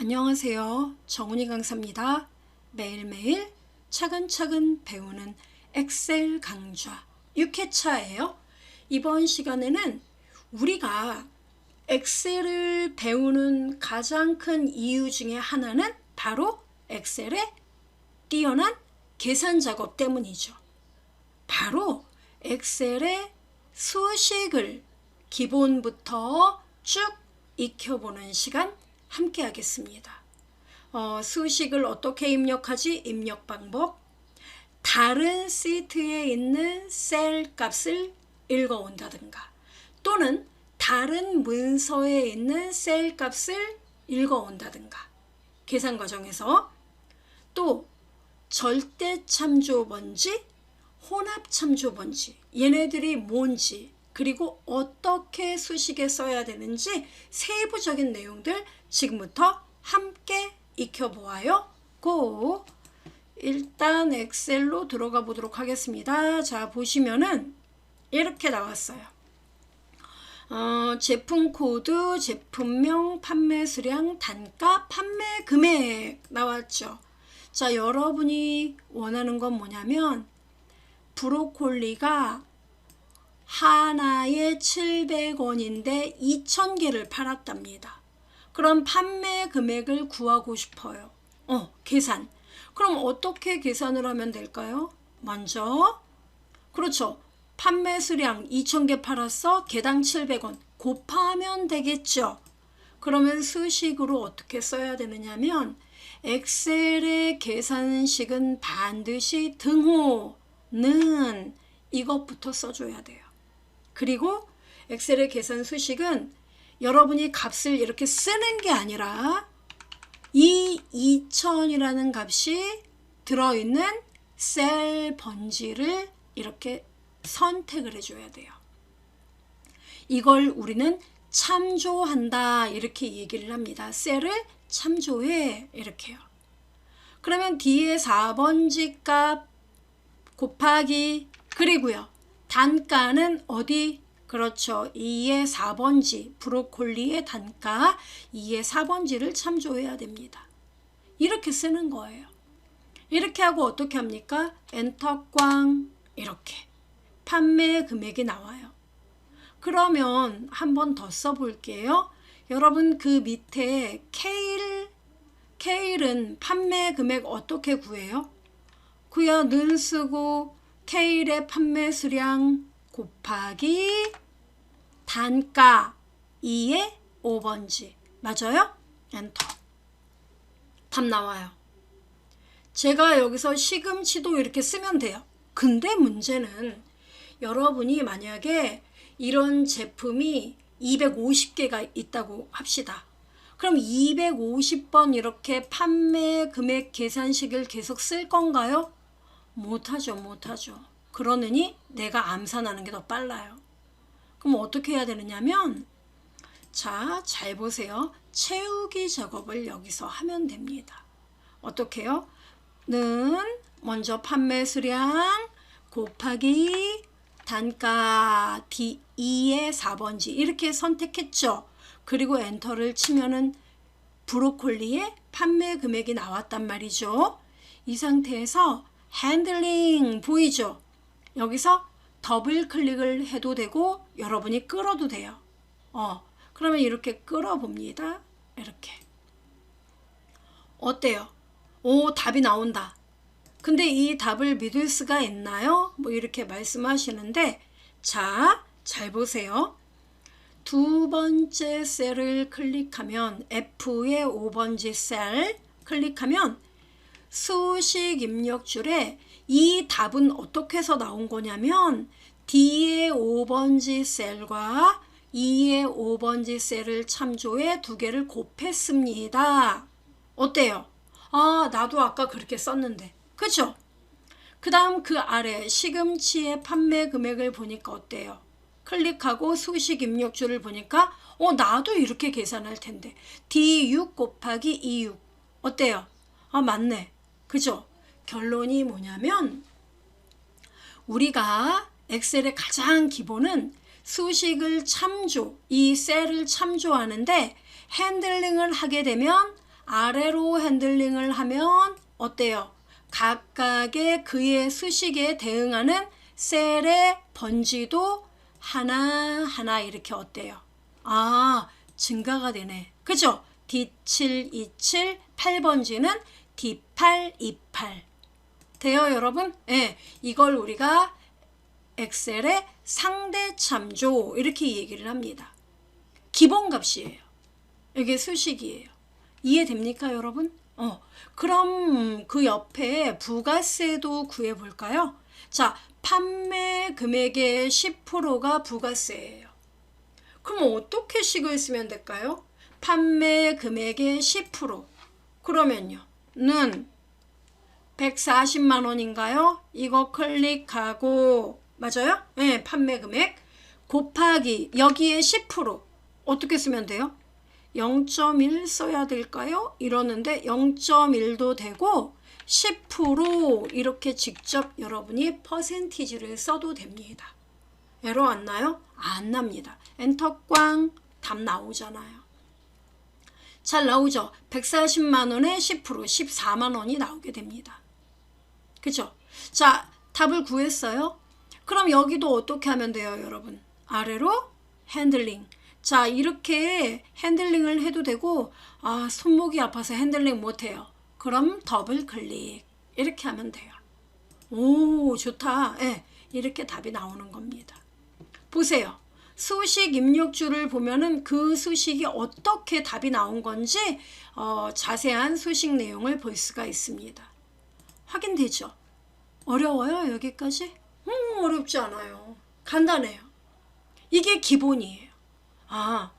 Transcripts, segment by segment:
안녕하세요. 정은희 강사입니다. 매일매일 차근차근 배우는 엑셀 강좌 6회차예요. 이번 시간에는 우리가 엑셀을 배우는 가장 큰 이유 중에 하나는 바로 엑셀의 뛰어난 계산 작업 때문이죠. 바로 엑셀의 수식을 기본부터 쭉 익혀보는 시간 함께 하겠습니다. 수식을 어떻게 입력하지? 입력 방법. 다른 시트에 있는 셀 값을 읽어온다든가 또는 다른 문서에 있는 셀 값을 읽어온다든가 계산 과정에서 또 절대 참조 뭔지 혼합 참조 뭔지 얘네들이 뭔지 그리고 어떻게 수식에 써야 되는지 세부적인 내용들 지금부터 함께 익혀보아요. 고! 일단 엑셀로 들어가 보도록 하겠습니다. 자, 보시면은 이렇게 나왔어요. 제품 코드, 제품명, 판매 수량, 단가, 판매 금액 나왔죠. 자, 여러분이 원하는 건 뭐냐면 브로콜리가 하나에 700원인데 2,000개를 팔았답니다. 그럼 판매 금액을 구하고 싶어요. 계산. 그럼 어떻게 계산을 하면 될까요? 먼저 그렇죠. 판매 수량 2,000개 팔았어. 개당 700원. 곱하면 되겠죠. 그러면 수식으로 어떻게 써야 되느냐면 엑셀의 계산식은 반드시 등호는 이것부터 써줘야 돼요. 그리고 엑셀의 계산 수식은 여러분이 값을 이렇게 쓰는 게 아니라 이 2000이라는 값이 들어있는 셀 번지를 이렇게 선택을 해줘야 돼요. 이걸 우리는 참조한다 이렇게 얘기를 합니다. 셀을 참조해 이렇게요. 그러면 뒤에 4번지 값 곱하기 그리고요. 단가는 어디? 그렇죠. 2의 4번지 브로콜리의 단가 2의 4번지를 참조해야 됩니다. 이렇게 쓰는 거예요. 이렇게 하고 어떻게 합니까? 엔터 꽝 이렇게 판매 금액이 나와요. 그러면 한 번 더 써볼게요. 여러분 그 밑에 케일은 판매 금액 어떻게 구해요? 그야 는 쓰고 케일의 판매 수량 곱하기 단가 2의 5번지 맞아요? 엔터. 답 나와요. 제가 여기서 시금치도 이렇게 쓰면 돼요. 근데 문제는 여러분이 만약에 이런 제품이 250개가 있다고 합시다. 그럼 250번 이렇게 판매 금액 계산식을 계속 쓸 건가요? 못하죠. 그러느니 내가 암산하는 게 더 빨라요. 그럼 어떻게 해야 되느냐면 자, 잘 보세요. 채우기 작업을 여기서 하면 됩니다. 어떻게 해요? 는 먼저 판매 수량 곱하기 단가 D2의 4번지 이렇게 선택했죠. 그리고 엔터를 치면은 브로콜리의 판매 금액이 나왔단 말이죠. 이 상태에서 핸들링 보이죠? 여기서 더블 클릭을 해도 되고 여러분이 끌어도 돼요. 그러면 이렇게 끌어봅니다. 이렇게. 어때요? 오, 답이 나온다. 근데 이 답을 믿을 수가 있나요? 뭐 이렇게 말씀하시는데 자, 잘 보세요. 두 번째 셀을 클릭하면 F의 5번지 셀 클릭하면 수식 입력줄에 이 답은 어떻게 해서 나온 거냐면 D의 5번지 셀과 E의 5번지 셀을 참조해 두 개를 곱했습니다. 어때요? 나도 아까 그렇게 썼는데. 그죠? 그 다음 그 아래 시금치의 판매 금액을 보니까 어때요? 클릭하고 수식 입력줄을 보니까 나도 이렇게 계산할 텐데 D6 곱하기 E6 어때요? 맞네. 그죠? 결론이 뭐냐면 우리가 엑셀의 가장 기본은 수식을 참조, 이 셀을 참조하는데 핸들링을 하게 되면 아래로 핸들링을 하면 어때요? 각각의 그의 수식에 대응하는 셀의 번지도 하나하나 이렇게 어때요? 아, 증가가 되네. 그죠? D7, 27, 8번지는 D8, 28. 돼요, 여러분? 예, 이걸 우리가 엑셀의 상대 참조 이렇게 얘기를 합니다. 기본값이에요. 이게 수식이에요. 이해됩니까, 여러분? 그럼 그 옆에 부가세도 구해볼까요? 자, 판매 금액의 10%가 부가세예요. 그럼 어떻게 식을 쓰면 될까요? 판매 금액의 10% 그러면요 는 140만 원인가요? 이거 클릭하고 맞아요? 네, 판매 금액 곱하기 여기에 10% 어떻게 쓰면 돼요? 0.1 써야 될까요? 이러는데 0.1도 되고 10% 이렇게 직접 여러분이 퍼센티지를 써도 됩니다. 에러 안 나요? 안 납니다. 엔터 꽝 답 나오잖아요. 잘 나오죠? 140만 원에 10% 14만 원이 나오게 됩니다. 그죠? 자, 답을 구했어요. 그럼 여기도 어떻게 하면 돼요, 여러분? 아래로 핸들링. 자, 이렇게 핸들링을 해도 되고 아, 손목이 아파서 핸들링 못해요. 그럼 더블 클릭 이렇게 하면 돼요. 오, 좋다. 네, 이렇게 답이 나오는 겁니다. 보세요. 수식 입력줄을 보면은 그 수식이 어떻게 답이 나온 건지 자세한 수식 내용을 볼 수가 있습니다. 확인되죠? 어려워요, 여기까지? 어렵지 않아요. 간단해요. 이게 기본이에요. 아,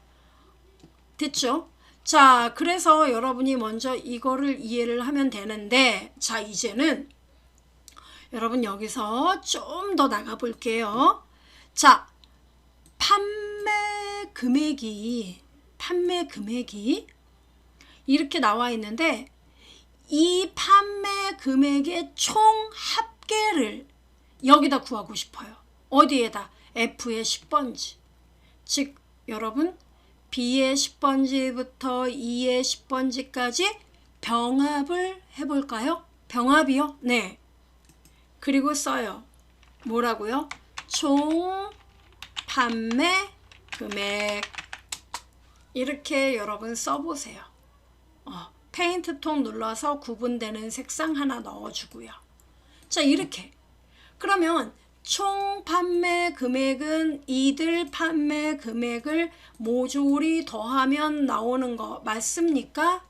됐죠? 자, 그래서 여러분이 먼저 이거를 이해를 하면 되는데, 자, 이제는 여러분 여기서 좀 더 나가 볼게요. 자, 판매 금액이 이렇게 나와 있는데 이 판매 금액의 총 합계를 여기다 구하고 싶어요. 어디에다? F의 10번지. 즉 여러분 B의 10번지부터 E의 10번지까지 병합을 해볼까요? 병합이요? 네. 그리고 써요. 뭐라고요? 총 판매 금액 이렇게 여러분 써보세요. 페인트 톤 눌러서 구분되는 색상 하나 넣어주고요. 자, 이렇게 그러면 총 판매 금액은 이들 판매 금액을 모조리 더하면 나오는 거 맞습니까?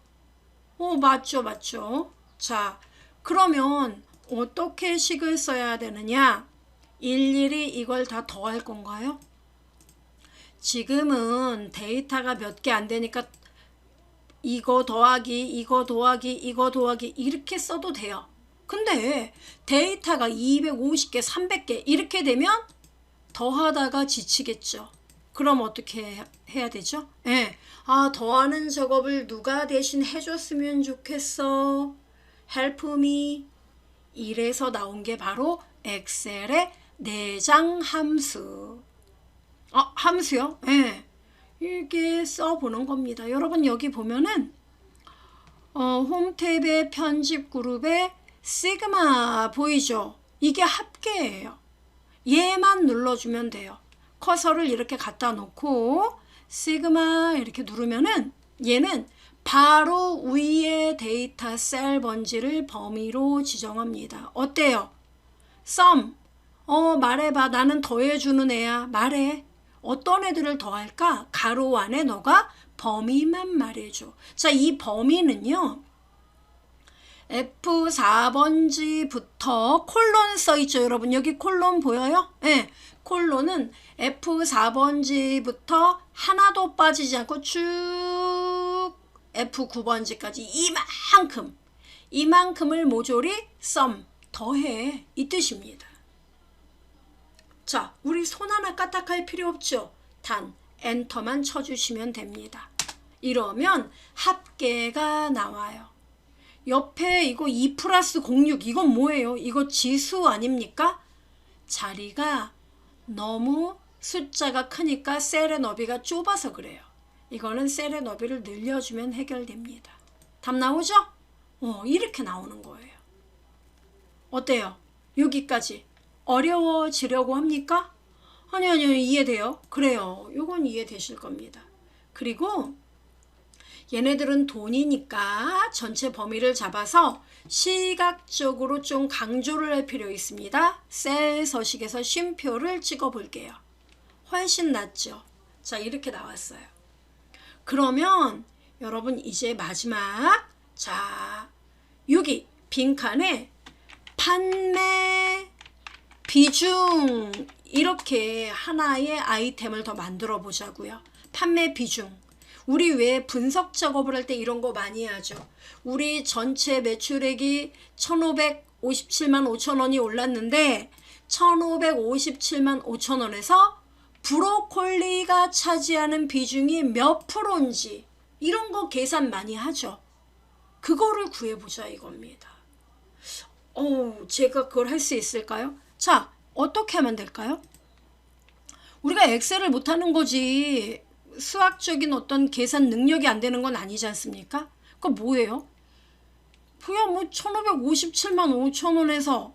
맞죠. 자, 그러면 어떻게 식을 써야 되느냐? 일일이 이걸 다 더할 건가요? 지금은 데이터가 몇 개 안 되니까 이거 더하기 이렇게 써도 돼요. 근데 데이터가 250개, 300개 이렇게 되면 더하다가 지치겠죠. 그럼 어떻게 해야 되죠? 네. 더하는 작업을 누가 대신 해줬으면 좋겠어. Help me. 이래서 나온 게 바로 엑셀의 내장 함수. 함수요? 네. 이렇게 써보는 겁니다. 여러분 여기 보면은 홈 탭의 편집 그룹에 시그마 보이죠? 이게 합계예요. 얘만 눌러주면 돼요. 커서를 이렇게 갖다 놓고 시그마 이렇게 누르면은 얘는 바로 위에 데이터 셀 번지를 범위로 지정합니다. 어때요? sum. 말해봐. 나는 더해주는 애야. 말해. 어떤 애들을 더할까? 가로 안에 너가 범위만 말해줘. 자, 이 범위는요. F4번지부터 콜론 써있죠. 여러분 여기 콜론 보여요? 네. 콜론은 F4번지부터 하나도 빠지지 않고 쭉 F9번지까지 이만큼을 모조리 sum 더해 이 뜻입니다. 자, 우리 손 하나 까딱할 필요 없죠. 단 엔터만 쳐주시면 됩니다. 이러면 합계가 나와요. 옆에 이거 2 플러스 06 이건 뭐예요? 이거 지수 아닙니까? 자리가 너무 숫자가 크니까 셀의 너비가 좁아서 그래요. 이거는 셀의 너비를 늘려주면 해결됩니다. 답 나오죠? 이렇게 나오는 거예요. 어때요? 여기까지 어려워지려고 합니까? 아니요, 이해돼요. 그래요. 요건 이해되실 겁니다. 그리고 얘네들은 돈이니까 전체 범위를 잡아서 시각적으로 좀 강조를 할 필요 있습니다. 셀 서식에서 쉼표를 찍어 볼게요. 훨씬 낫죠? 자, 이렇게 나왔어요. 그러면 여러분 이제 마지막, 자, 여기 빈칸에 판매 비중, 이렇게 하나의 아이템을 더 만들어 보자고요. 판매 비중. 우리 왜 분석 작업을 할 때 이런 거 많이 하죠? 우리 전체 매출액이 1,557만 5천 원이 올랐는데 1,557만 5천 원에서 브로콜리가 차지하는 비중이 몇 프로인지 이런 거 계산 많이 하죠. 그거를 구해보자 이겁니다. 제가 그걸 할 수 있을까요? 자, 어떻게 하면 될까요? 우리가 엑셀을 못하는 거지 수학적인 어떤 계산 능력이 안 되는 건 아니지 않습니까? 그거 뭐예요? 그냥 1,557만 5천 원에서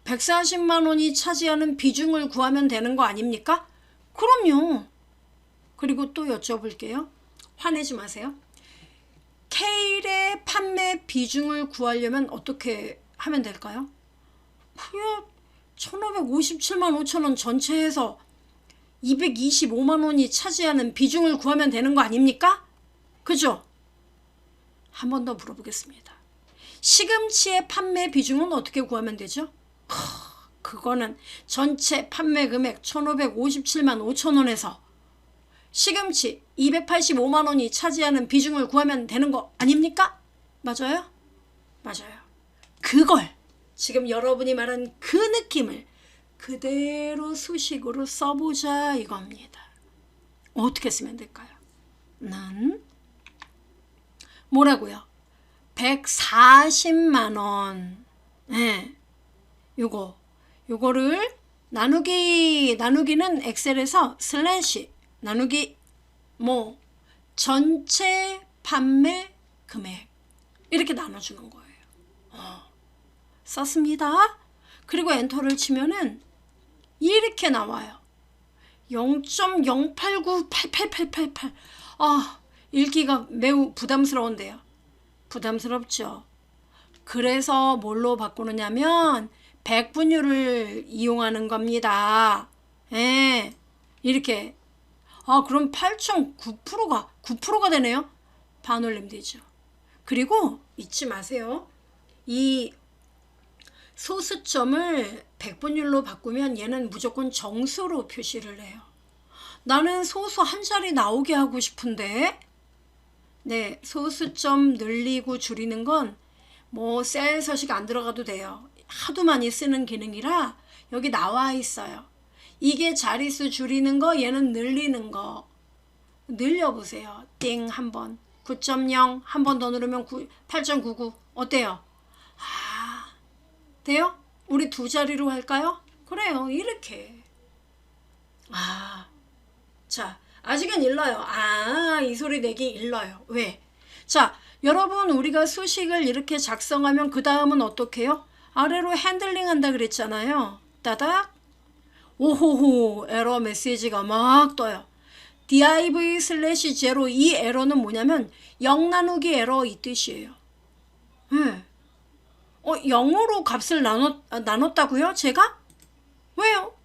140만 원이 차지하는 비중을 구하면 되는 거 아닙니까? 그럼요. 그리고 또 여쭤볼게요. 화내지 마세요. 케일의 판매 비중을 구하려면 어떻게 하면 될까요? 그냥 1,557만 5천 원 전체에서 225만 원이 차지하는 비중을 구하면 되는 거 아닙니까? 그죠? 한 번 더 물어보겠습니다. 시금치의 판매 비중은 어떻게 구하면 되죠? 그거는 전체 판매 금액 1,557만 5천 원에서 시금치 285만 원이 차지하는 비중을 구하면 되는 거 아닙니까? 맞아요? 맞아요. 그걸 지금 여러분이 말한 그 느낌을 그대로 수식으로 써보자 이겁니다. 어떻게 쓰면 될까요? 는 뭐라고요? 140만 원. 네. 요거를 나누기는 엑셀에서 슬래시 나누기 전체 판매 금액 이렇게 나눠주는 거예요. 썼습니다. 그리고 엔터를 치면은 이렇게 나와요. 0.0898888. 읽기가 매우 부담스러운데요. 부담스럽죠. 그래서 뭘로 바꾸느냐면 백분율을 이용하는 겁니다. 예. 이렇게. 그럼 8.9%가 되네요. 반올림 되죠. 그리고 잊지 마세요. 이 소수점을 백분율로 바꾸면 얘는 무조건 정수로 표시를 해요. 나는 소수 한 자리 나오게 하고 싶은데, 네, 소수점 늘리고 줄이는 건 셀 서식 안 들어가도 돼요. 하도 많이 쓰는 기능이라 여기 나와 있어요. 이게 자릿수 줄이는 거, 얘는 늘리는 거. 늘려보세요. 띵 한번. 9.0 한 번 더 누르면 8.99 어때요? 돼요? 우리 두 자리로 할까요? 그래요. 이렇게. 자, 아직은 일러요. 이 소리 내기 일러요. 왜? 자, 여러분 우리가 수식을 이렇게 작성하면 그 다음은 어떻게 해요? 아래로 핸들링 한다 그랬잖아요. 따닥. 오호호 에러 메시지가 막 떠요. div/0 이 에러는 뭐냐면 0 나누기 에러 이 뜻이에요. 네. 0으로 값을 나눴다고요? 제가? 왜요?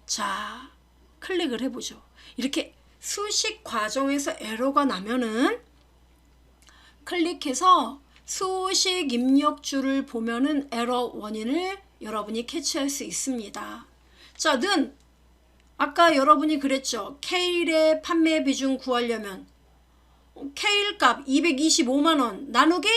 자, 클릭을 해보죠. 이렇게 수식 과정에서 에러가 나면은 클릭해서 수식 입력줄을 보면은 에러 원인을 여러분이 캐치할 수 있습니다. 자, 는 아까 여러분이 그랬죠. 케일의 판매 비중 구하려면 케일 값 225만 원 나누기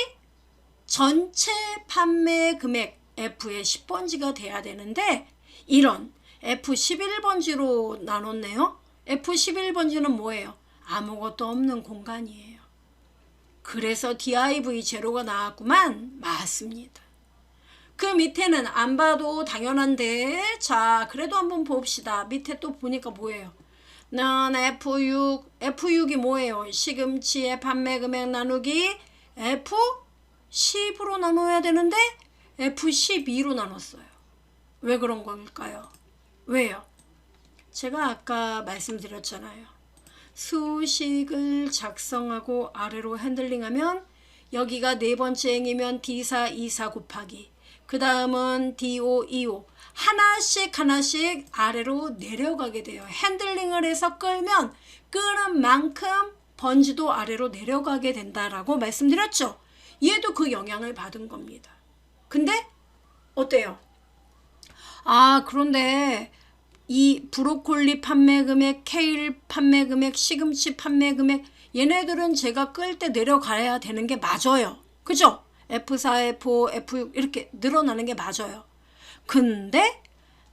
전체 판매 금액 F의 10번지가 돼야 되는데 이런 F11번지로 나눴네요. F11번지는 뭐예요? 아무것도 없는 공간이에요. 그래서 div 제로가 나왔구만. 맞습니다. 그 밑에는 안 봐도 당연한데 자 그래도 한번 봅시다. 밑에 또 보니까 뭐예요? 는 F6이 뭐예요? 시금치의 판매 금액 나누기 F10으로 나눠야 되는데 F12로 나눴어요. 왜 그런 걸까요? 왜요? 제가 아까 말씀드렸잖아요. 수식을 작성하고 아래로 핸들링하면 여기가 네 번째 행이면 D4, E4 곱하기 그 다음은 D5, E5 하나씩 아래로 내려가게 돼요. 핸들링을 해서 끌면 끄는 만큼 번지도 아래로 내려가게 된다라고 말씀드렸죠. 얘도 그 영향을 받은 겁니다. 근데 어때요? 그런데 이 브로콜리 판매 금액, 케일 판매 금액, 시금치 판매 금액 얘네들은 제가 끌 때 내려가야 되는 게 맞아요. 그죠? F4, F5, F6 이렇게 늘어나는 게 맞아요. 근데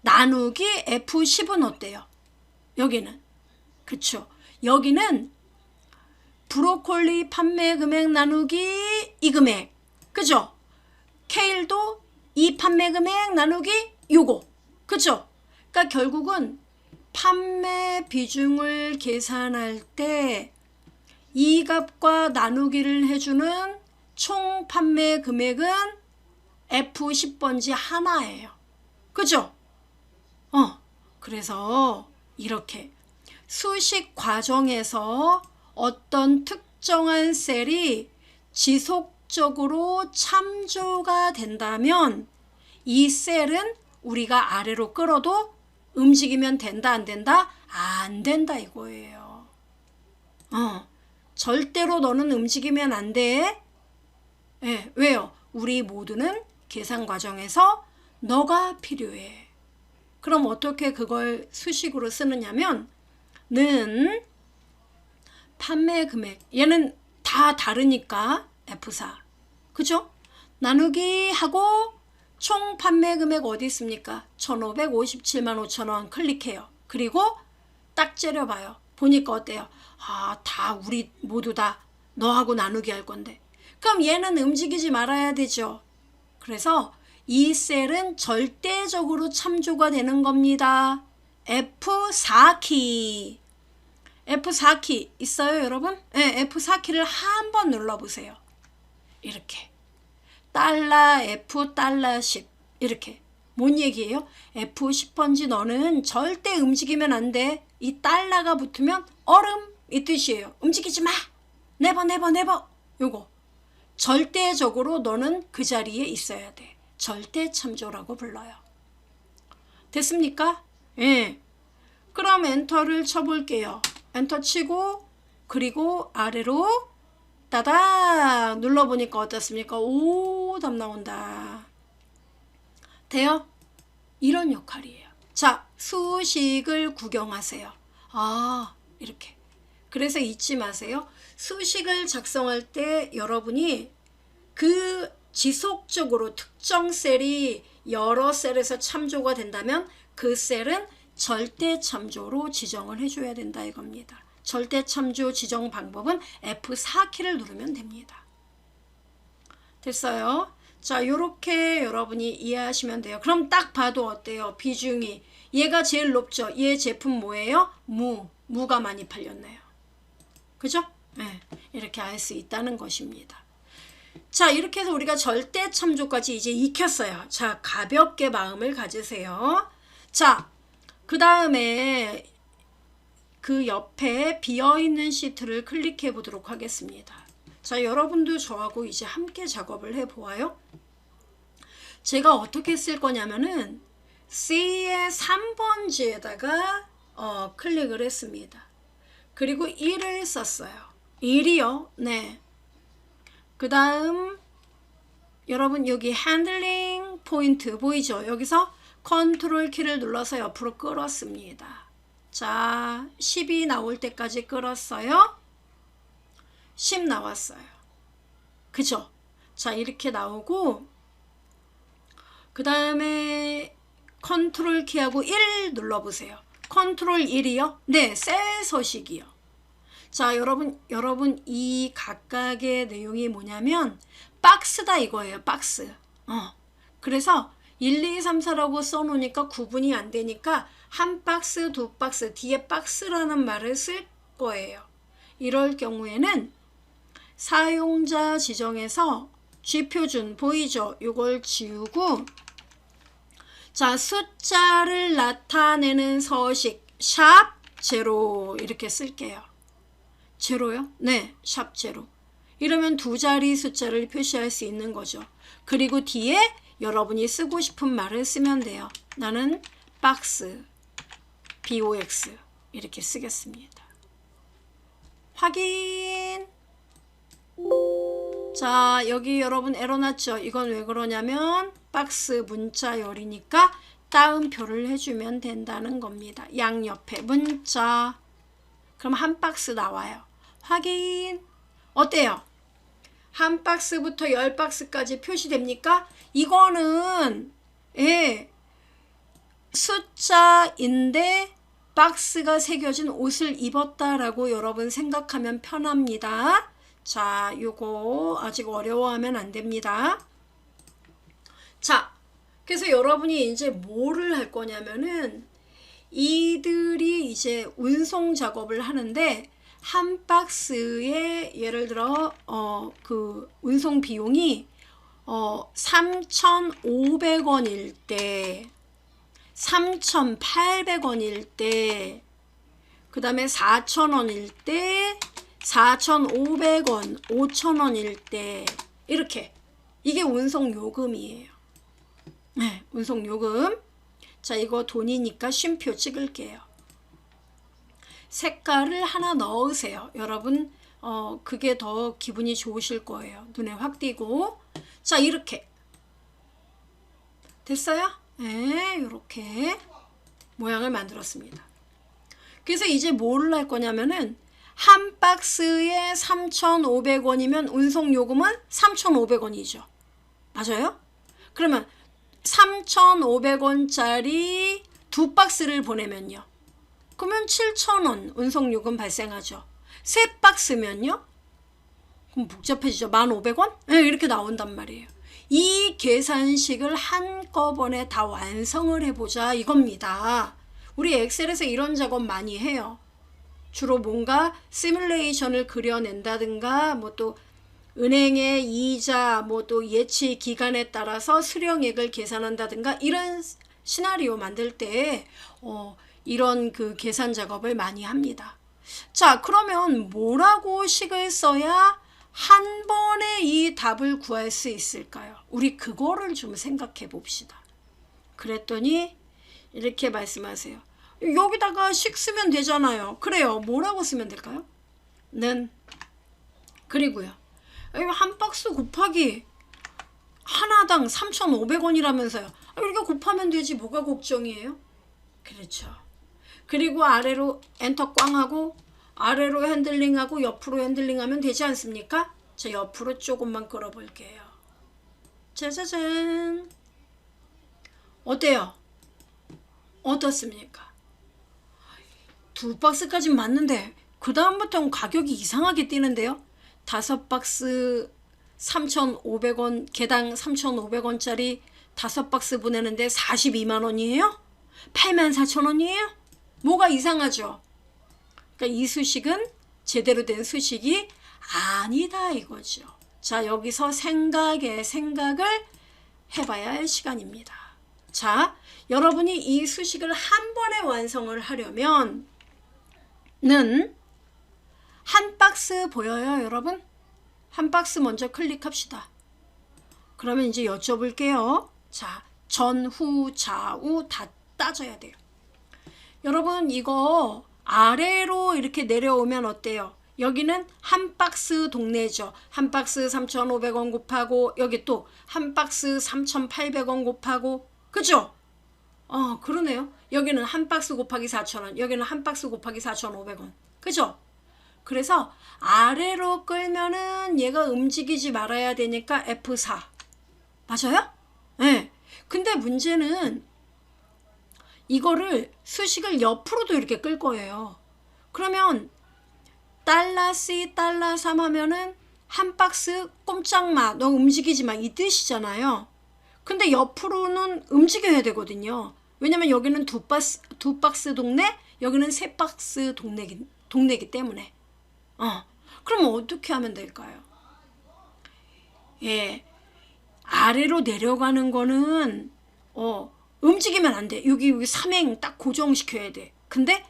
나누기 F10은 어때요? 여기는 그쵸? 여기는 브로콜리 판매 금액 나누기 이 금액 그죠? 케일도 이 판매 금액 나누기 요거 그죠? 그러니까 결국은 판매 비중을 계산할 때 이 값과 나누기를 해주는 총 판매 금액은 F10번지 하나예요. 그죠? 그래서 이렇게 수식 과정에서 어떤 특정한 셀이 지속적으로 참조가 된다면 이 셀은 우리가 아래로 끌어도 움직이면 된다 안 된다? 안 된다 이거예요. 절대로 너는 움직이면 안 돼. 네, 왜요? 우리 모두는 계산 과정에서 너가 필요해. 그럼 어떻게 그걸 수식으로 쓰느냐면 는 판매 금액 얘는 다 다르니까 F4 그죠? 나누기 하고 총 판매 금액 어디 있습니까? 1557만 5천원 클릭해요. 그리고 딱 째려봐요. 보니까 어때요? 다 우리 모두 다 너하고 나누기 할 건데 그럼 얘는 움직이지 말아야 되죠. 그래서 이 셀은 절대적으로 참조가 되는 겁니다. F4키 F4키 있어요 여러분? 네, F4키를 한번 눌러보세요. 이렇게 달러 F 달러 10 이렇게 뭔 얘기예요? F10번지 너는 절대 움직이면 안 돼. 이 달러가 붙으면 얼음 이 뜻이에요. 움직이지 마. 네버 요거 절대적으로 너는 그 자리에 있어야 돼. 절대 참조라고 불러요. 됐습니까? 예. 그럼 엔터를 쳐볼게요. 엔터 치고 그리고 아래로 따닥 눌러보니까 어떻습니까? 오, 답 나온다. 돼요? 이런 역할이에요. 자, 수식을 구경하세요. 이렇게. 그래서 잊지 마세요. 수식을 작성할 때 여러분이 그 지속적으로 특정 셀이 여러 셀에서 참조가 된다면 그 셀은 절대 참조로 지정을 해줘야 된다 이겁니다. 절대 참조 지정 방법은 F4키를 누르면 됩니다. 됐어요? 자, 요렇게 여러분이 이해하시면 돼요. 그럼 딱 봐도 어때요? 비중이 얘가 제일 높죠? 얘 제품 뭐예요? 무가 많이 팔렸네요. 그죠? 네, 이렇게 알 수 있다는 것입니다. 자, 이렇게 해서 우리가 절대 참조까지 이제 익혔어요. 자, 가볍게 마음을 가지세요. 자, 그 다음에 그 옆에 비어있는 시트를 클릭해 보도록 하겠습니다. 자, 여러분도 저하고 이제 함께 작업을 해 보아요. 제가 어떻게 쓸 거냐면은 C의 3번지에다가 클릭을 했습니다. 그리고 1을 썼어요. 1이요. 네. 그 다음 여러분 여기 핸들링 포인트 보이죠? 여기서 컨트롤 키를 눌러서 옆으로 끌었습니다. 자, 10이 나올 때까지 끌었어요. 10 나왔어요. 그죠? 자, 이렇게 나오고 그 다음에 컨트롤 키하고 1 눌러보세요. 컨트롤 1이요? 네, 셀 서식이요. 자, 여러분 이 각각의 내용이 뭐냐면 박스다 이거예요. 박스. 그래서 1, 2, 3, 4라고 써놓으니까 구분이 안 되니까 한 박스, 두 박스, 뒤에 박스라는 말을 쓸 거예요. 이럴 경우에는 사용자 지정에서 G표준 보이죠? 이걸 지우고 자, 숫자를 나타내는 서식 샵 제로 이렇게 쓸게요. 제로요? 네, 샵 제로. 이러면 두 자리 숫자를 표시할 수 있는 거죠. 그리고 뒤에 여러분이 쓰고 싶은 말을 쓰면 돼요. 나는 박스 box 이렇게 쓰겠습니다. 확인. 자, 여기 여러분 에러 났죠? 이건 왜 그러냐면 박스 문자 열이니까 따옴표를 해주면 된다는 겁니다. 양옆에 문자. 그럼 한 박스 나와요. 확인. 어때요? 한 박스부터 10박스까지 표시됩니까? 이거는 숫자인데 박스가 새겨진 옷을 입었다라고 여러분 생각하면 편합니다. 자, 요거 아직 어려워하면 안 됩니다. 자, 그래서 여러분이 이제 뭐를 할 거냐면은 이들이 이제 운송 작업을 하는데 한 박스에 예를 들어 그 운송 비용이 3,500원일 때 3,800원일 때 그 다음에 4,000원일 때 4,500원 5,000원일 때 이렇게 이게 운송 요금이에요. 네, 운송 요금. 자, 이거 돈이니까 쉼표 찍을게요. 색깔을 하나 넣으세요. 여러분 그게 더 기분이 좋으실 거예요. 눈에 확 띄고. 자, 이렇게 됐어요? 네, 이렇게 모양을 만들었습니다. 그래서 이제 뭘 할 거냐면은 한 박스에 3,500원이면 운송요금은 3,500원이죠. 맞아요? 그러면 3,500원짜리 두 박스를 보내면요. 그러면 7,000원 운송요금 발생하죠. 세 박스면요? 그럼 복잡해지죠. 1,500원? 네, 이렇게 나온단 말이에요. 이 계산식을 한꺼번에 다 완성을 해보자 이겁니다. 우리 엑셀에서 이런 작업 많이 해요. 주로 뭔가 시뮬레이션을 그려낸다든가 뭐 또 은행의 이자 뭐 또 예치 기간에 따라서 수령액을 계산한다든가 이런 시나리오 만들 때 이런 그 계산 작업을 많이 합니다. 자, 그러면 뭐라고 식을 써야 한 번에 이 답을 구할 수 있을까요? 우리 그거를 좀 생각해 봅시다. 그랬더니 이렇게 말씀하세요. 여기다가 식 쓰면 되잖아요. 그래요. 뭐라고 쓰면 될까요? 는 그리고요. 한 박스 곱하기 하나당 3,500원이라면서요. 이렇게 곱하면 되지 뭐가 걱정이에요? 그렇죠. 그리고 아래로 엔터 꽝 하고 아래로 핸들링하고 옆으로 핸들링하면 되지 않습니까? 자, 옆으로 조금만 끌어볼게요. 짜자잔. 어때요? 어떻습니까? 두 박스까지 맞는데 그 다음부터는 가격이 이상하게 뛰는데요. 5박스 3,500원 개당 3,500원짜리 5박스 보내는데 42만원이에요? 84,000원이에요? 뭐가 이상하죠? 그러니까 이 수식은 제대로 된 수식이 아니다 이거죠. 자, 여기서 생각을 해봐야 할 시간입니다. 자, 여러분이 이 수식을 한 번에 완성을 하려면 한 박스 보여요, 여러분? 한 박스 먼저 클릭합시다. 그러면 이제 여쭤볼게요. 자, 전후, 좌우 다 따져야 돼요. 여러분 이거 아래로 이렇게 내려오면 어때요? 여기는 한 박스 동네죠. 한 박스 3,500원 곱하고 여기 또 한 박스 3,800원 곱하고 그죠? 그러네요. 여기는 한 박스 곱하기 4,000원, 여기는 한 박스 곱하기 4,500원. 그죠? 그래서 아래로 끌면은 얘가 움직이지 말아야 되니까 F4. 맞아요? 네. 근데 문제는 이거를 수식을 옆으로도 이렇게 끌 거예요. 그러면 $C, $3 하면은 한 박스 꼼짝마, 너 움직이지 마 이 뜻이잖아요. 근데 옆으로는 움직여야 되거든요. 왜냐면 여기는 두 박스 동네, 여기는 세 박스 동네기 때문에. 그럼 어떻게 하면 될까요? 예, 아래로 내려가는 거는 움직이면 안 돼. 여기 삼행 딱 고정시켜야 돼. 근데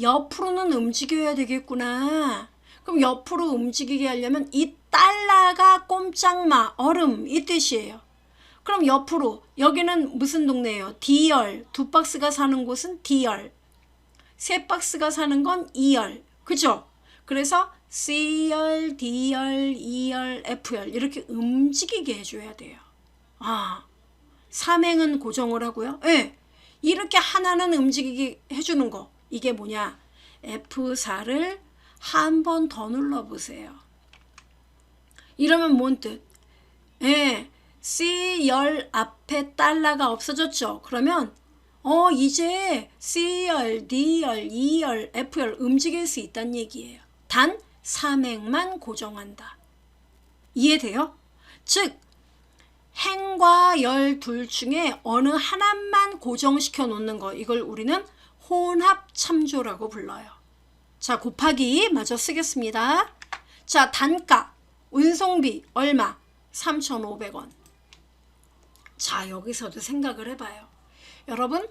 옆으로는 움직여야 되겠구나. 그럼 옆으로 움직이게 하려면 이 달러가 꼼짝마 얼음 이 뜻이에요. 그럼 옆으로 여기는 무슨 동네예요? D열. 2박스가 사는 곳은 D열. 3박스가 사는 건 E열. 그죠? 그래서 C열, D열, E열, F열 이렇게 움직이게 해줘야 돼요. 삼행은 고정을 하고요. 네. 이렇게 하나는 움직이게 해주는 거. 이게 뭐냐? F4를 한 번 더 눌러보세요. 이러면 뭔 뜻? 예, C열 앞에 달러가 없어졌죠. 그러면 이제 C열, D열, E열, F열 움직일 수 있다는 얘기예요. 단 삼행만 고정한다. 이해돼요? 즉 행과 열 둘 중에 어느 하나만 고정시켜 놓는 거, 이걸 우리는 혼합 참조라고 불러요. 자, 곱하기 마저 쓰겠습니다. 자, 단가 운송비 얼마? 3,500원. 자, 여기서도 생각을 해봐요. 여러분,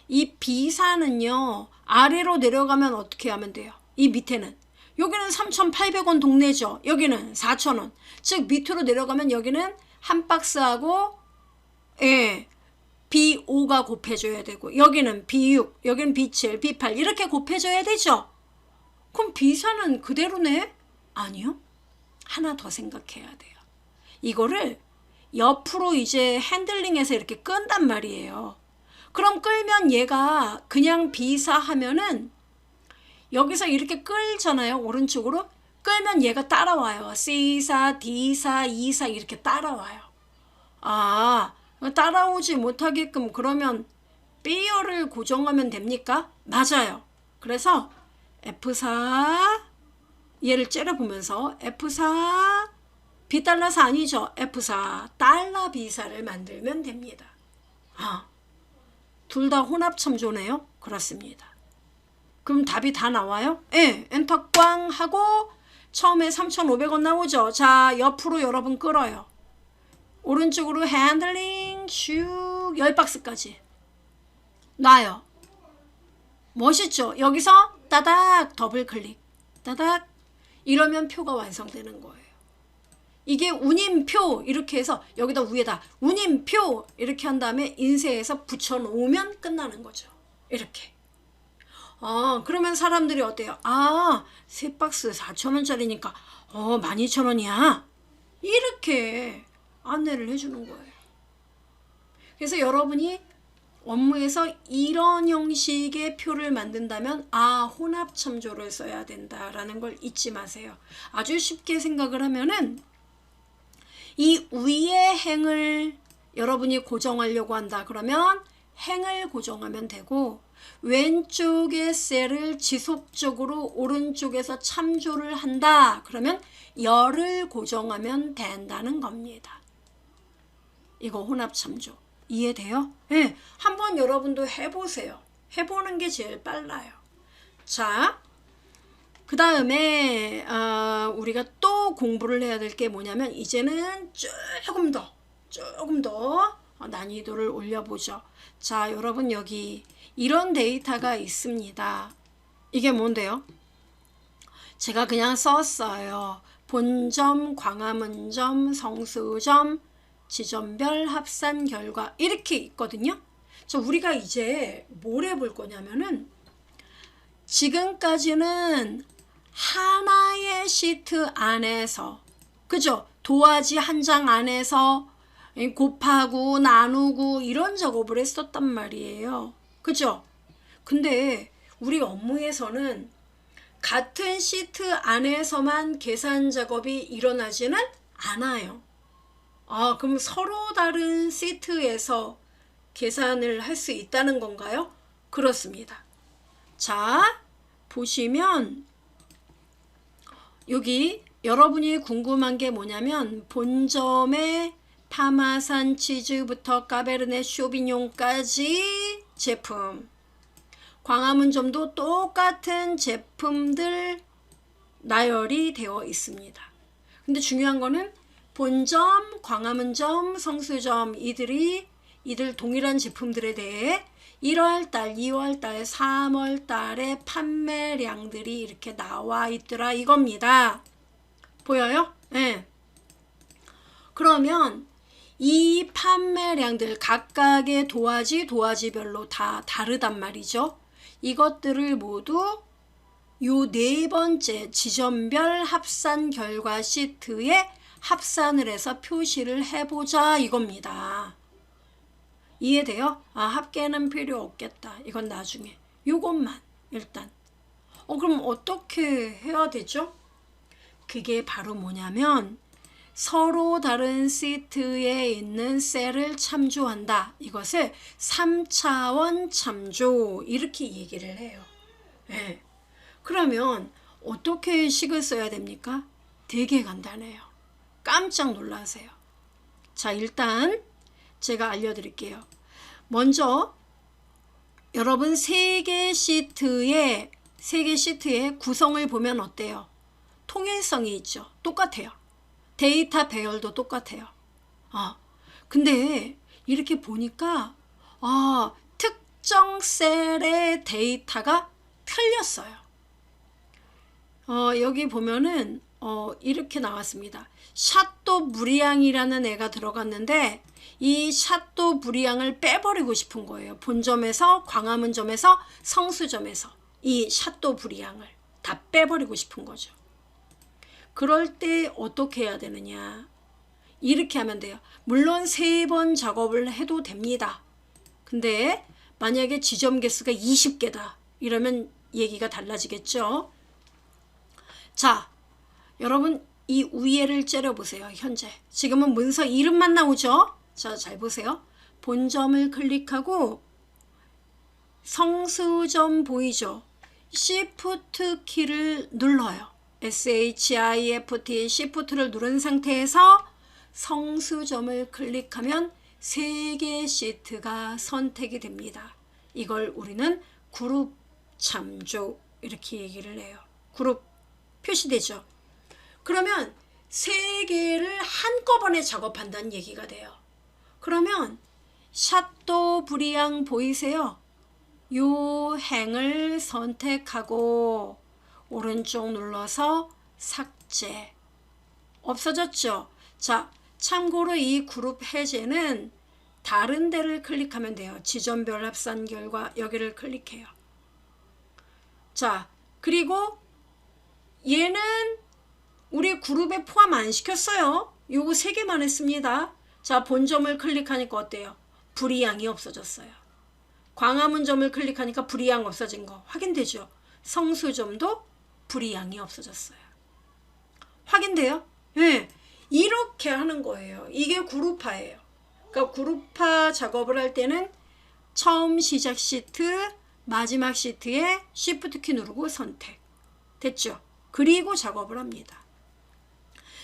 이 비사는요 아래로 내려가면 어떻게 하면 돼요? 이 밑에는 여기는 3,800원 동네죠. 여기는 4,000원. 즉 밑으로 내려가면 여기는 한 박스하고 B5가 곱해줘야 되고 여기는 B6, 여기는 B7, B8 이렇게 곱해줘야 되죠. 그럼 비사는 그대로네? 아니요. 하나 더 생각해야 돼요. 이거를 옆으로 이제 핸들링해서 이렇게 끈단 말이에요. 그럼 끌면 얘가 그냥 비사 하면은 여기서 이렇게 끌잖아요. 오른쪽으로. 끌면 얘가 따라와요. C사, D사, E사 이렇게 따라와요. 따라오지 못하게끔 그러면 B열을 고정하면 됩니까? 맞아요. 그래서 F4 얘를 째려보면서 F4 B달러사 아니죠. F4 달러 B사를 만들면 됩니다. 둘 다 혼합 참조네요. 그렇습니다. 그럼 답이 다 나와요? 네. 엔터 꽝 하고 처음에 3,500원 나오죠. 자, 옆으로 여러분 끌어요. 오른쪽으로 핸들링 슉 10박스까지 놔요. 멋있죠? 여기서 따닥 더블 클릭 따닥 이러면 표가 완성되는 거예요. 이게 운임표 이렇게 해서 여기다 위에다 운임표 이렇게 한 다음에 인쇄해서 붙여놓으면 끝나는 거죠. 이렇게. 그러면 사람들이 어때요? 3박스 4,000원짜리니까 12,000원이야. 이렇게 안내를 해주는 거예요. 그래서 여러분이 업무에서 이런 형식의 표를 만든다면 혼합 참조를 써야 된다라는 걸 잊지 마세요. 아주 쉽게 생각을 하면은 이 위의 행을 여러분이 고정하려고 한다 그러면 행을 고정하면 되고 왼쪽의 셀을 지속적으로 오른쪽에서 참조를 한다 그러면 열을 고정하면 된다는 겁니다. 이거 혼합 참조 이해돼요? 네, 한번 여러분도 해보세요. 해보는 게 제일 빨라요. 자, 그 다음에 우리가 또 공부를 해야 될 게 뭐냐면 이제는 조금 더 난이도를 올려보죠. 자, 여러분 여기 이런 데이터가 있습니다. 이게 뭔데요? 제가 그냥 썼어요. 본점, 광화문점, 성수점, 지점별 합산 결과 이렇게 있거든요. 자, 우리가 이제 뭘 해볼 거냐면은 지금까지는 하나의 시트 안에서 그죠? 도화지 한 장 안에서 곱하고 나누고 이런 작업을 했었단 말이에요. 그죠? 근데 우리 업무에서는 같은 시트 안에서만 계산 작업이 일어나지는 않아요. 그럼 서로 다른 시트에서 계산을 할 수 있다는 건가요? 그렇습니다. 자, 보시면 여기 여러분이 궁금한 게 뭐냐면 본점의 파마산 치즈부터 까베르네 쇼비뇽까지 제품, 광화문점도 똑같은 제품들 나열이 되어 있습니다. 근데 중요한 거는 본점, 광화문점, 성수점 이들 동일한 제품들에 대해 1월달, 2월달, 3월달에 판매량들이 이렇게 나와 있더라 이겁니다. 보여요? 네. 그러면 이 판매량들 각각의 도화지별로 다 다르단 말이죠. 이것들을 모두 요 네 번째 지점별 합산 결과 시트에 합산을 해서 표시를 해보자 이겁니다. 이해돼요? 아, 합계는 필요 없겠다. 이건 나중에. 요것만 일단. 그럼 어떻게 해야 되죠? 그게 바로 뭐냐면 서로 다른 시트에 있는 셀을 참조한다. 이것을 3차원 참조 이렇게 얘기를 해요. 네. 그러면 어떻게 식을 써야 됩니까? 되게 간단해요. 깜짝 놀라세요. 자, 일단 제가 알려드릴게요. 먼저 여러분 3개 시트의 구성을 보면 어때요? 통일성이 있죠. 똑같아요. 데이터 배열도 똑같아요. 근데 이렇게 보니까 특정 셀의 데이터가 틀렸어요. 여기 보면은 이렇게 나왔습니다. 샤또 브리앙이라는 애가 들어갔는데 이 샤또 브리앙을 빼버리고 싶은 거예요. 본점에서, 광화문점에서, 성수점에서 이 샤또 브리앙을 다 빼버리고 싶은 거죠. 그럴 때 어떻게 해야 되느냐? 이렇게 하면 돼요. 물론 3번 작업을 해도 됩니다. 근데 만약에 지점 개수가 20개다 이러면 얘기가 달라지겠죠. 자, 여러분 이 위에를 째려보세요. 현재 지금은 문서 이름만 나오죠. 자, 잘 보세요. 본점을 클릭하고 성수점 보이죠? Shift 키를 눌러요. SHIFT Shift를 누른 상태에서 성수점을 클릭하면 3개 시트가 선택이 됩니다. 이걸 우리는 그룹 참조 이렇게 얘기를 해요. 그룹 표시되죠. 그러면 3개를 한꺼번에 작업한다는 얘기가 돼요. 그러면 샤또 브리앙 보이세요? 요 행을 선택하고 오른쪽 눌러서 삭제. 없어졌죠? 자, 참고로 이 그룹 해제는 다른 데를 클릭하면 돼요. 지점별 합산 결과 여기를 클릭해요. 자, 그리고 얘는 우리 그룹에 포함 안 시켰어요. 요거 3개만 했습니다. 자, 본점을 클릭하니까 어때요? 불이양이 없어졌어요. 광화문점을 클릭하니까 불이양 없어진 거 확인되죠? 성수점도 불이양이 없어졌어요. 확인돼요? 네. 이렇게 하는 거예요. 이게 그룹화예요. 그러니까 그룹화 작업을 할 때는 처음 시작 시트, 마지막 시트에 Shift 키 누르고 선택. 됐죠? 그리고 작업을 합니다.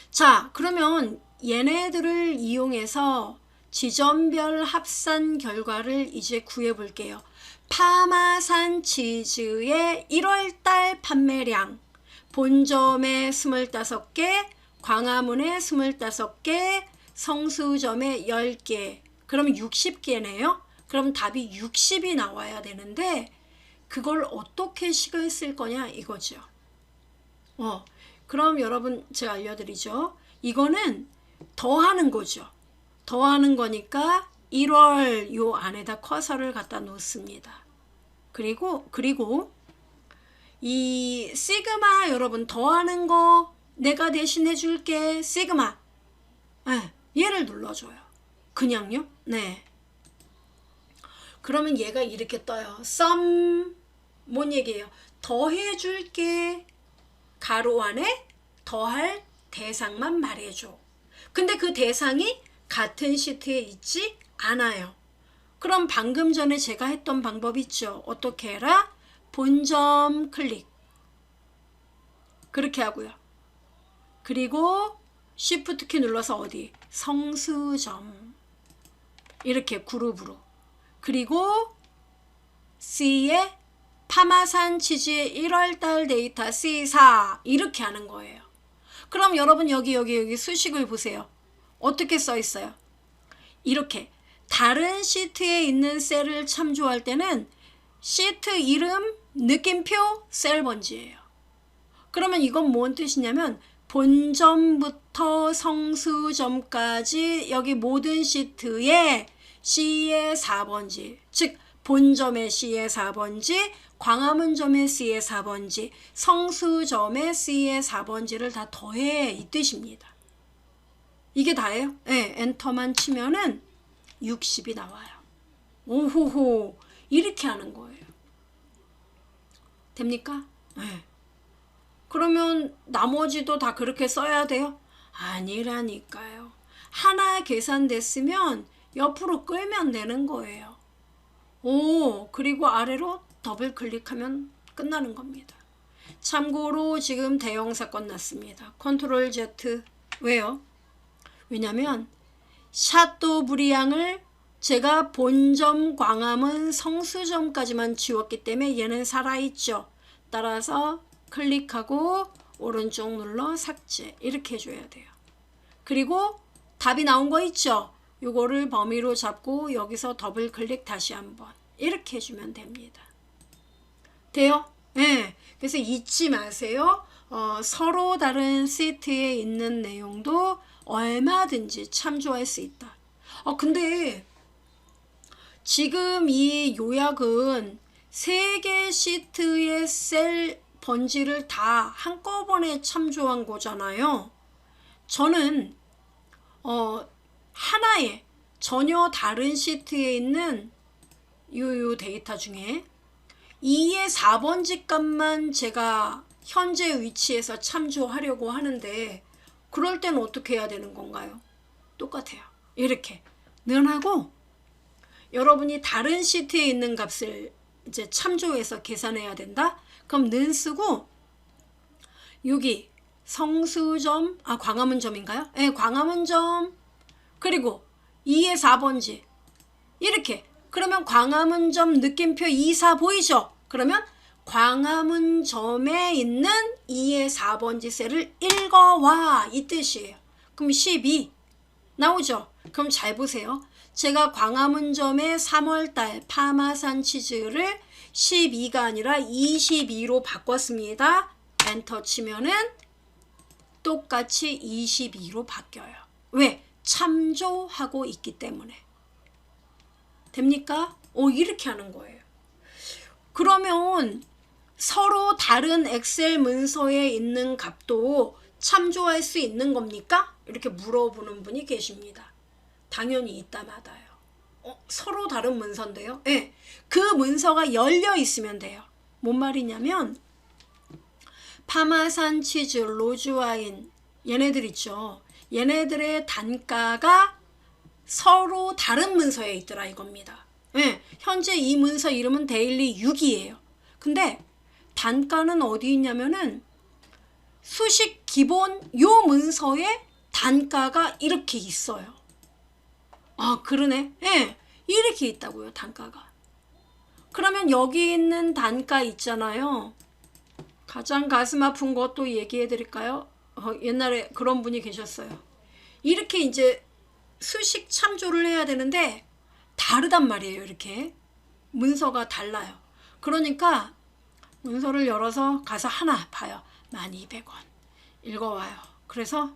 자, 그러면 얘네들을 이용해서 지점별 합산 결과를 이제 구해 볼게요. 파마산 치즈의 1월달 판매량, 본점에 25개, 광화문에 25개, 성수점에 10개, 그러면 60개네요. 그럼 답이 60이 나와야 되는데 그걸 어떻게 식을 쓸 거냐 이거죠. 그럼 여러분 제가 알려드리죠. 이거는 더하는 거죠. 더하는 거니까 1월 요 안에다 커서를 갖다 놓습니다. 그리고 이 시그마 여러분 더하는 거 내가 대신해 줄게 시그마. 얘를 눌러줘요. 그냥요? 네. 그러면 얘가 이렇게 떠요. sum 뭔 얘기예요? 더해 줄게. 가로 안에 더할 대상만 말해줘. 근데 그 대상이 같은 시트에 있지 않아요. 그럼 방금 전에 제가 했던 방법 있죠. 어떻게 해라? 본점 클릭. 그렇게 하고요. 그리고 Shift 키 눌러서 어디? 성수점. 이렇게 그룹으로. 그리고 C에 파마산 치즈의 1월달 데이터 C4 이렇게 하는 거예요. 그럼 여러분 여기 수식을 보세요. 어떻게 써 있어요? 이렇게 다른 시트에 있는 셀을 참조할 때는 시트 이름, 느낌표, 셀 번지예요. 그러면 이건 뭔 뜻이냐면 본점부터 성수점까지 여기 모든 시트에 C의 4번지, 즉 본점의 C의 4번지, 광화문점의 C의 4번지, 성수점의 C의 4번지를 다 더해 이 뜻입니다. 이게 다예요? 네, 엔터만 치면은 60이 나와요. 오호호, 이렇게 하는 거예요. 됩니까? 네. 그러면 나머지도 다 그렇게 써야 돼요? 아니라니까요. 하나 계산됐으면 옆으로 끌면 되는 거예요. 오, 그리고 아래로 더블 클릭하면 끝나는 겁니다. 참고로 지금 대형 사건 났습니다. 컨트롤 Z. 왜요? 왜냐면 샤또 브리앙을 제가 본점 광화문 성수점까지만 지웠기 때문에 얘는 살아있죠. 따라서 클릭하고 오른쪽 눌러 삭제 이렇게 해줘야 돼요. 그리고 답이 나온 거 있죠. 요거를 범위로 잡고 여기서 더블 클릭 다시 한번 이렇게 해주면 됩니다. 돼요? 네. 그래서 잊지 마세요. 서로 다른 시트에 있는 내용도 얼마든지 참조할 수 있다. 근데 지금 이 요약은 3개 시트의 셀 번지를 다 한꺼번에 참조한 거잖아요. 저는 하나의 전혀 다른 시트에 있는 요 데이터 중에 2의 4번지 값만 제가 현재 위치에서 참조하려고 하는데 그럴 때는 어떻게 해야 되는 건가요? 똑같아요. 이렇게 는하고 여러분이 다른 시트에 있는 값을 이제 참조해서 계산해야 된다? 그럼 는 쓰고 여기 성수점, 광화문점인가요? 네, 광화문점 그리고 2의 4번지 이렇게 그러면 광화문점 느낌표 24 보이죠? 그러면 광화문점에 있는 2의 4번지 셀을 읽어와 이 뜻이에요. 그럼 12 나오죠? 그럼 잘 보세요. 제가 광화문점의 3월달 파마산 치즈를 12가 아니라 22로 바꿨습니다. 엔터 치면은 똑같이 22로 바뀌어요. 왜? 참조하고 있기 때문에. 됩니까? 이렇게 하는 거예요. 그러면 서로 다른 엑셀 문서에 있는 값도 참조할 수 있는 겁니까? 이렇게 물어보는 분이 계십니다. 당연히 있다 마다요. 서로 다른 문서인데요. 네, 그 문서가 열려 있으면 돼요. 뭔 말이냐면 파마산 치즈, 로즈와인 얘네들 있죠. 얘네들의 단가가 서로 다른 문서에 있더라 이겁니다. 네, 현재 이 문서 이름은 데일리 6이에요. 근데 단가는 어디 있냐면은 수식 기본 요 문서에 단가가 이렇게 있어요. 그러네. 예, 이렇게 있다고요, 단가가. 그러면 여기 있는 단가 있잖아요. 가장 가슴 아픈 것도 얘기해 드릴까요? 옛날에 그런 분이 계셨어요. 이렇게 이제 수식 참조를 해야 되는데 다르단 말이에요, 이렇게. 문서가 달라요. 그러니까 문서를 열어서 가서 하나 봐요. 1200원. 읽어와요. 그래서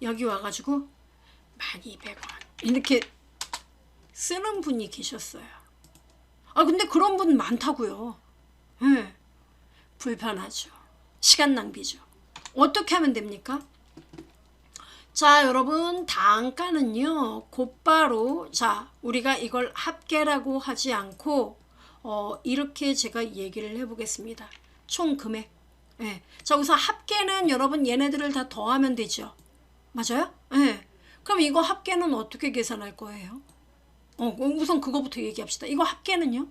여기 와가지고 1200원. 이렇게 쓰는 분이 계셨어요. 근데 그런 분 많다고요. 네. 불편하죠. 시간 낭비죠. 어떻게 하면 됩니까? 자, 여러분 단가는요. 곧바로 우리가 이걸 합계라고 하지 않고 이렇게 제가 얘기를 해보겠습니다. 총 금액. 네. 자, 우선 합계는 여러분 얘네들을 다 더하면 되죠. 맞아요? 네. 그럼 이거 합계는 어떻게 계산할 거예요? 우선 그거부터 얘기합시다. 이거 합계는요?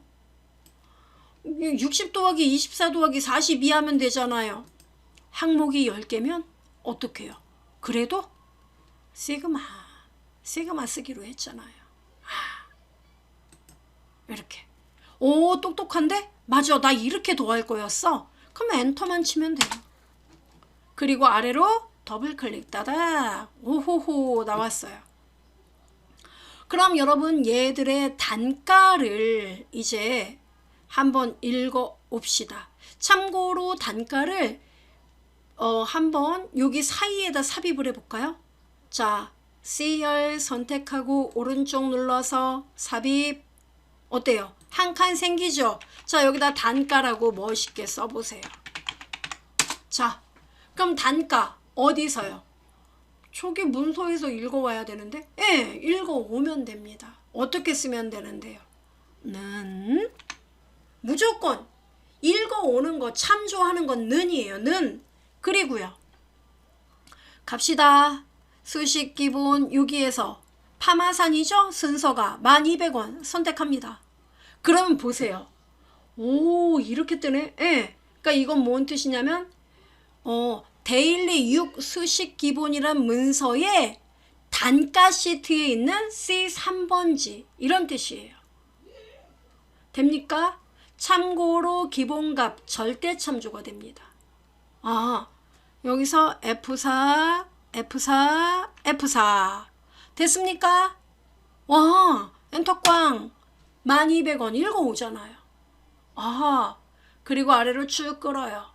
60 더하기 24 더하기 42 하면 되잖아요. 항목이 10개면 어떻게 해요? 그래도 시그마 쓰기로 했잖아요. 이렇게 오, 똑똑한데? 맞아, 나 이렇게 더할 거였어. 그럼 엔터만 치면 돼요. 그리고 아래로 더블 클릭 따닥. 오호호, 나왔어요. 그럼 여러분 얘들의 단가를 이제 한번 읽어 봅시다. 참고로 단가를 한번 여기 사이에다 삽입을 해볼까요? 자, CR 선택하고 오른쪽 눌러서 삽입. 어때요? 한 칸 생기죠? 자, 여기다 단가라고 멋있게 써보세요. 자, 그럼 단가 어디서요? 저기 문서에서 읽어와야 되는데? 예, 읽어오면 됩니다. 어떻게 쓰면 되는데요? 는 무조건 읽어오는 거 참조하는 건 는이에요. 는. 그리고요. 갑시다. 수식 기본 여기에서 파마산이죠? 순서가 1200원 선택합니다. 그러면 보세요. 오, 이렇게 뜨네? 예. 그러니까 이건 뭔 뜻이냐면 데일리 6 수식 기본이란 문서에 단가 시트에 있는 C3번지 이런 뜻이에요. 됩니까? 참고로 기본값 절대 참조가 됩니다. 아, 여기서 F4, F4, F4 됐습니까? 와, 엔터꽝 1200원 읽어오잖아요. 아, 그리고 아래로 쭉 끌어요.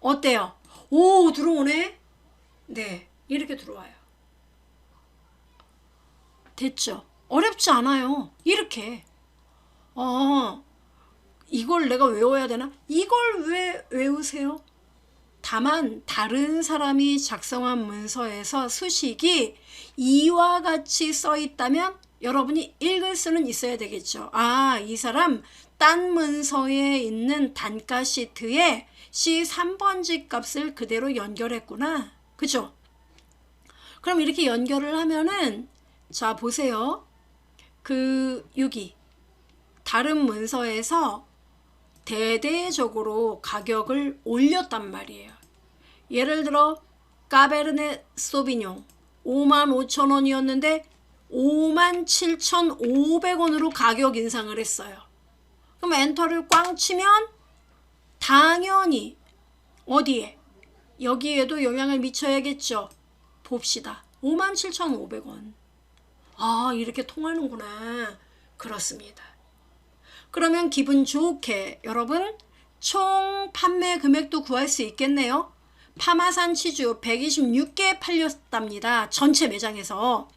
어때요? 오, 들어오네? 네, 이렇게 들어와요. 됐죠? 어렵지 않아요. 이렇게. 이걸 내가 외워야 되나? 이걸 왜 외우세요? 다만 다른 사람이 작성한 문서에서 수식이 이와 같이 써 있다면 여러분이 읽을 수는 있어야 되겠죠. 아, 이 사람 딴 문서에 있는 단가 시트에 C3번지 값을 그대로 연결했구나. 그죠? 그럼 이렇게 연결을 하면은 자, 보세요. 여기 다른 문서에서 대대적으로 가격을 올렸단 말이에요. 예를 들어 까베르네 소비뇽 55,000원이었는데 57,500원으로 가격 인상을 했어요. 그럼 엔터를 꽝 치면 당연히 어디에? 여기에도 영향을 미쳐야겠죠. 봅시다. 57,500원. 아, 이렇게 통하는구나. 그렇습니다. 그러면 기분 좋게 여러분 총 판매 금액도 구할 수 있겠네요. 파마산 치주 126개 팔렸답니다. 전체 매장에서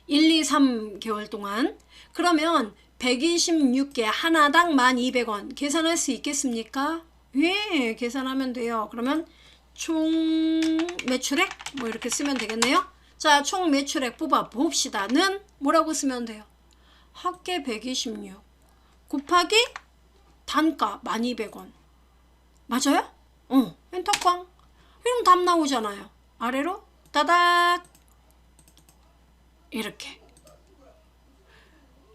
1, 2, 3개월 동안. 그러면 126개 하나당 1200원 계산할 수 있겠습니까? 예, 계산하면 돼요. 그러면 총 매출액 뭐 이렇게 쓰면 되겠네요. 자, 총 매출액 뽑아 봅시다. 는 뭐라고 쓰면 돼요? 합계 126 곱하기 단가 1200원. 맞아요? 엔터꽝. 이러면 답 나오잖아요. 아래로 따닥. 이렇게.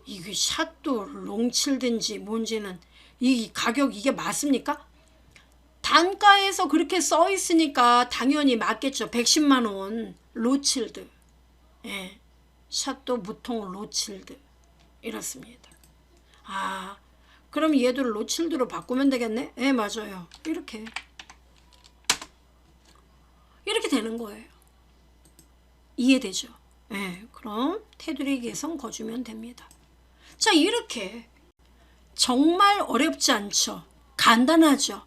이게 샷도 롱칠든지 뭔지는 이 가격 이게 맞습니까? 단가에서 그렇게 써 있으니까 당연히 맞겠죠. 110만원 로칠드. 예. 샷도 무통 로칠드. 이렇습니다. 아, 그럼 얘들 로칠드로 바꾸면 되겠네? 예, 맞아요. 이렇게 되는 거예요. 이해되죠? 예, 그럼 테두리 개성 거주면 됩니다. 자, 이렇게 정말 어렵지 않죠? 간단하죠?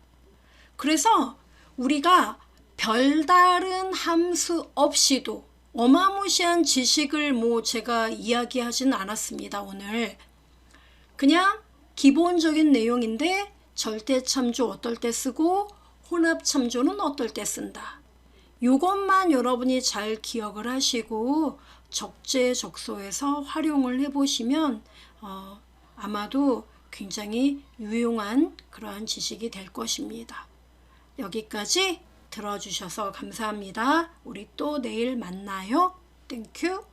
그래서 우리가 별다른 함수 없이도 어마무시한 지식을 제가 이야기하진 않았습니다. 오늘 그냥 기본적인 내용인데 절대참조 어떨 때 쓰고 혼합참조는 어떨 때 쓴다. 이것만 여러분이 잘 기억을 하시고 적재적소에서 활용을 해보시면 아마도 굉장히 유용한 그러한 지식이 될 것입니다. 여기까지 들어주셔서 감사합니다. 우리 또 내일 만나요. 땡큐.